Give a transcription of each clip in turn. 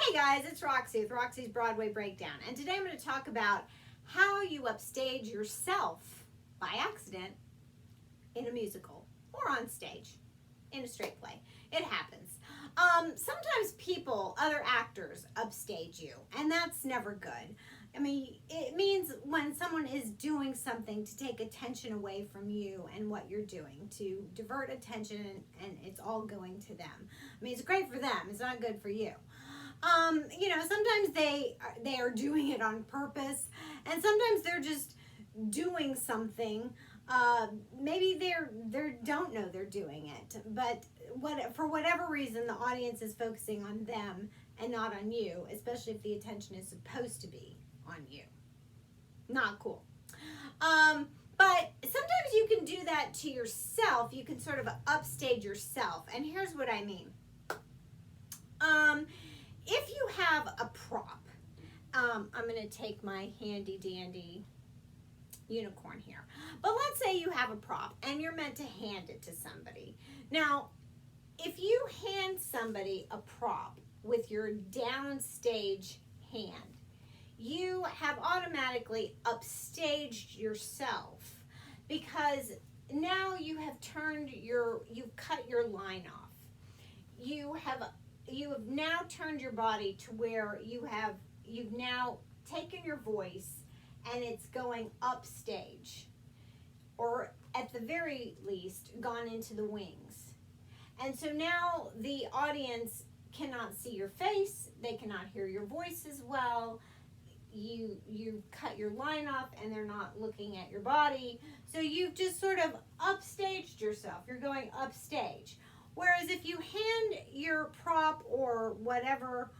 Hey guys, it's Roxie with Roxie's Broadway Breakdown, and today I'm going to talk about how you upstage yourself by accident in a musical or on stage in a straight play. It happens. Sometimes people, other actors, upstage you, and that's never good. I mean, it means when someone is doing something to take attention away from you and what you're doing, to divert attention, and it's all going to them. I mean, it's great for them. It's not good for you. Sometimes they are doing it on purpose, and sometimes they're just doing something. Maybe they don't know they're doing it, but for whatever reason, the audience is focusing on them and not on you, especially if the attention is supposed to be on you. Not cool. But sometimes you can do that to yourself. You can sort of upstage yourself, and here's what I mean. If you have a prop, I'm going to take my handy dandy unicorn here. But let's say you have a prop and you're meant to hand it to somebody. Now, if you hand somebody a prop with your downstage hand, you have automatically upstaged yourself, because now you've cut your line off. You have now turned your body to where you've now taken your voice and it's going upstage, or at the very least gone into the wings. And so now the audience cannot see your face, they cannot hear your voice as well. You cut your line off and they're not looking at your body. So you've just sort of upstaged yourself. You're going upstage. Whereas if you hand your prop or whatever,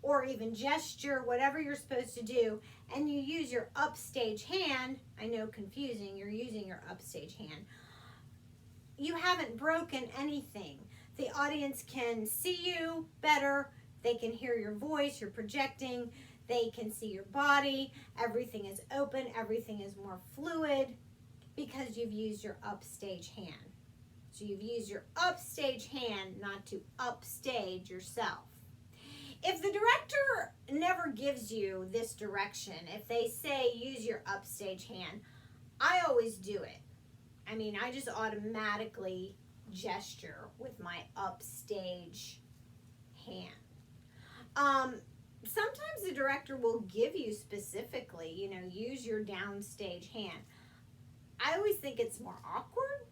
or even gesture, whatever you're supposed to do, and you use your upstage hand, I know, confusing, you're using your upstage hand, you haven't broken anything. The audience can see you better, they can hear your voice, you're projecting, they can see your body, everything is open, everything is more fluid, because you've used your upstage hand. So you've used your upstage hand not to upstage yourself. If the director never gives you this direction, if they say use your upstage hand, I always do it. I mean, I just automatically gesture with my upstage hand. Sometimes the director will give you specifically, use your downstage hand. I always think it's more awkward,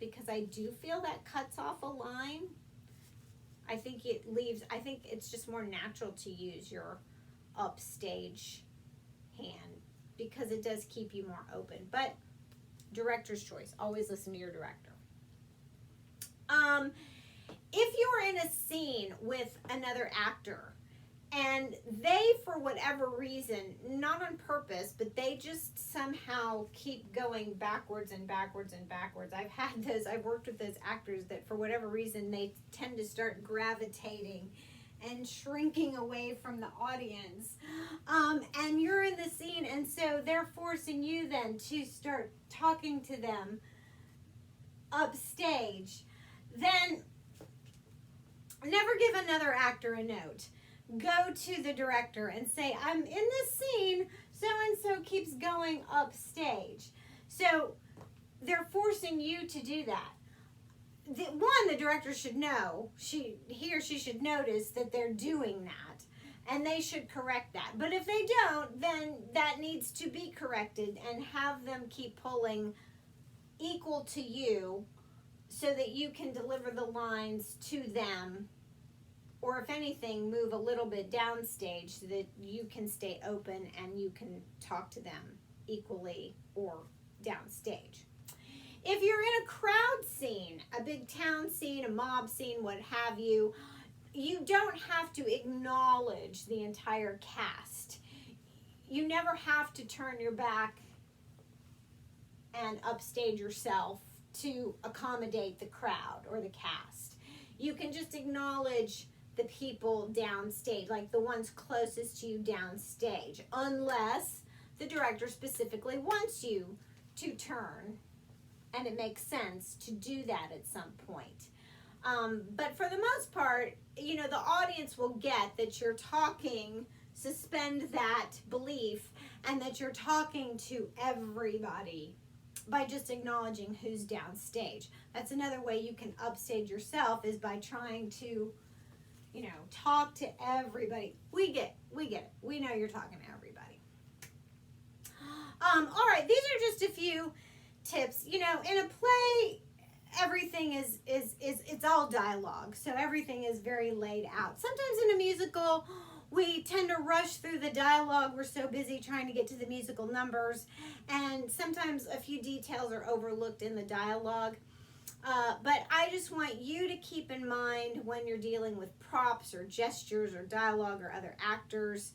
because I do feel that cuts off a line. I think it's just more natural to use your upstage hand, because it does keep you more open. But director's choice, always listen to your director. If you're in a scene with another actor and they, for whatever reason, not on purpose, but they just somehow keep going backwards and backwards and backwards. I've worked with those actors that for whatever reason, they tend to start gravitating and shrinking away from the audience. And you're in the scene, and so they're forcing you then to start talking to them upstage. Then never give another actor a note. Go to the director and say, I'm in this scene, so-and-so keeps going upstage. So they're forcing you to do that. The director should know, he or she should notice that they're doing that, and they should correct that. But if they don't, then that needs to be corrected, and have them keep pulling equal to you so that you can deliver the lines to them. Or if anything, move a little bit downstage so that you can stay open and you can talk to them equally or downstage. If you're in a crowd scene, a big town scene, a mob scene, what have you, you don't have to acknowledge the entire cast. You never have to turn your back and upstage yourself to accommodate the crowd or the cast. You can just acknowledge the people downstage, like the ones closest to you downstage, unless the director specifically wants you to turn and it makes sense to do that at some point. But for the most part, you know, the audience will get that you're talking, suspend that belief, and that you're talking to everybody by just acknowledging who's downstage. That's another way you can upstage yourself, is by trying to, you know, talk to everybody. We get it. We know you're talking to everybody. All right, these are just a few tips. You know, in a play, everything is it's all dialogue, so everything is very laid out. Sometimes in a musical, we tend to rush through the dialogue. We're so busy trying to get to the musical numbers, and sometimes a few details are overlooked in the dialogue. But I just want you to keep in mind, when you're dealing with props or gestures or dialogue or other actors,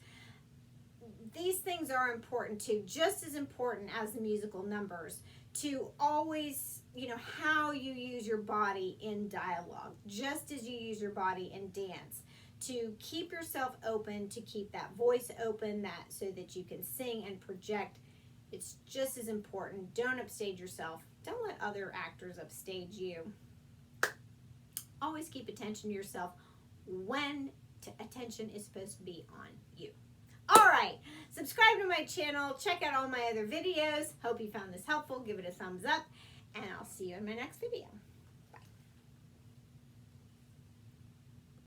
these things are important too, just as important as the musical numbers, to always, you know, how you use your body in dialogue, just as you use your body in dance, to keep yourself open, to keep that voice open, that so that you can sing and project. It's just as important. Don't upstage yourself. Don't let other actors upstage you. Always keep attention to yourself when attention is supposed to be on you. All right, subscribe to my channel. Check out all my other videos. Hope you found this helpful. Give it a thumbs up, and I'll see you in my next video.